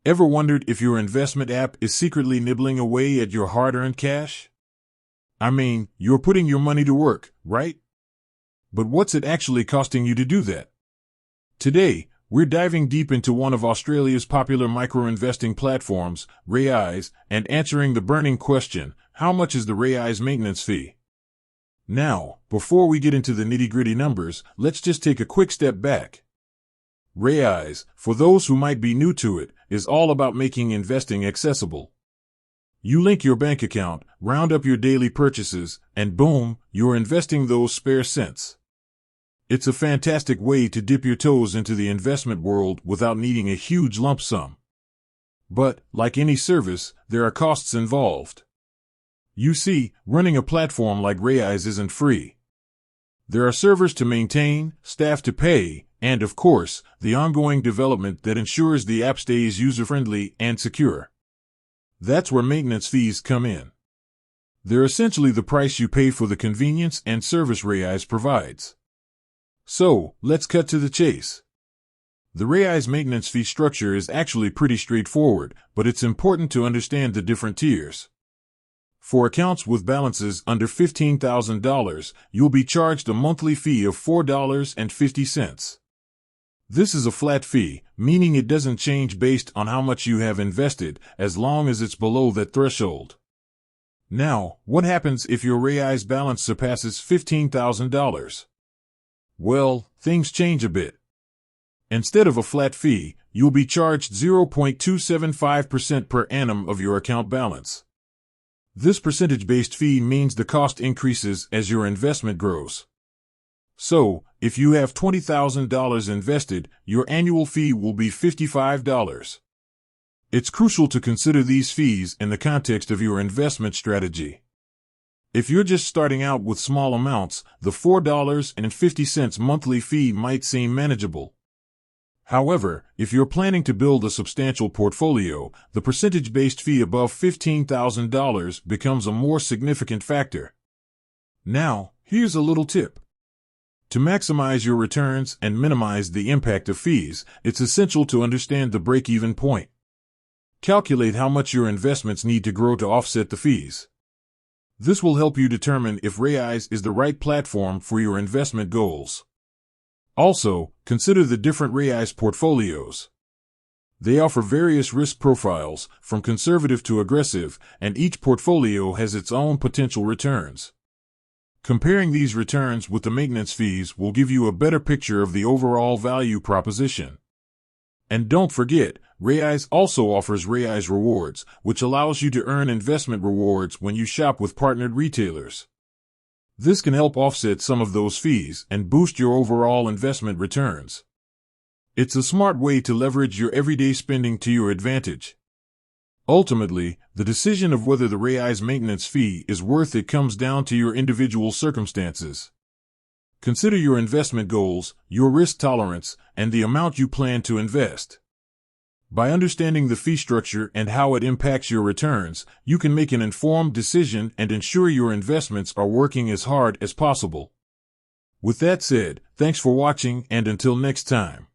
Ever wondered if your investment app is secretly nibbling away at your hard-earned cash? I mean, you're putting your money to work, right? But what's it actually costing you to do that? Today, we're diving deep into one of Australia's popular micro-investing platforms, Raiz, and answering the burning question, how much is the Raiz maintenance fee? Now, before we get into the nitty-gritty numbers, let's just take a quick step back. Raiz, for those who might be new to it, is all about making investing accessible. You link your bank account, round up your daily purchases, and boom, you're investing those spare cents. It's a fantastic way to dip your toes into the investment world without needing a huge lump sum. But, like any service, there are costs involved. You see, running a platform like Raiz isn't free. There are servers to maintain, staff to pay, and of course, the ongoing development that ensures the app stays user-friendly and secure. That's where maintenance fees come in. They're essentially the price you pay for the convenience and service Raiz provides. So, let's cut to the chase. The Raiz maintenance fee structure is actually pretty straightforward, but it's important to understand the different tiers. For accounts with balances under $15,000, you'll be charged a monthly fee of $4.50. This is a flat fee, meaning it doesn't change based on how much you have invested, as long as it's below that threshold. Now, what happens if your Raiz balance surpasses $15,000? Well, things change a bit. Instead of a flat fee, you'll be charged 0.275% per annum of your account balance. This percentage-based fee means the cost increases as your investment grows. So, if you have $20,000 invested, your annual fee will be $55. It's crucial to consider these fees in the context of your investment strategy. If you're just starting out with small amounts, the $4.50 monthly fee might seem manageable. However, if you're planning to build a substantial portfolio, the percentage-based fee above $15,000 becomes a more significant factor. Now, here's a little tip. To maximize your returns and minimize the impact of fees, it's essential to understand the break-even point. Calculate how much your investments need to grow to offset the fees. This will help you determine if Raiz is the right platform for your investment goals. Also, consider the different Raiz portfolios. They offer various risk profiles, from conservative to aggressive, and each portfolio has its own potential returns. Comparing these returns with the maintenance fees will give you a better picture of the overall value proposition. And don't forget, Raiz also offers Raiz Rewards, which allows you to earn investment rewards when you shop with partnered retailers. This can help offset some of those fees and boost your overall investment returns. It's a smart way to leverage your everyday spending to your advantage. Ultimately, the decision of whether the Raiz maintenance fee is worth it comes down to your individual circumstances. Consider your investment goals, your risk tolerance, and the amount you plan to invest. By understanding the fee structure and how it impacts your returns, you can make an informed decision and ensure your investments are working as hard as possible. With that said, thanks for watching, and until next time.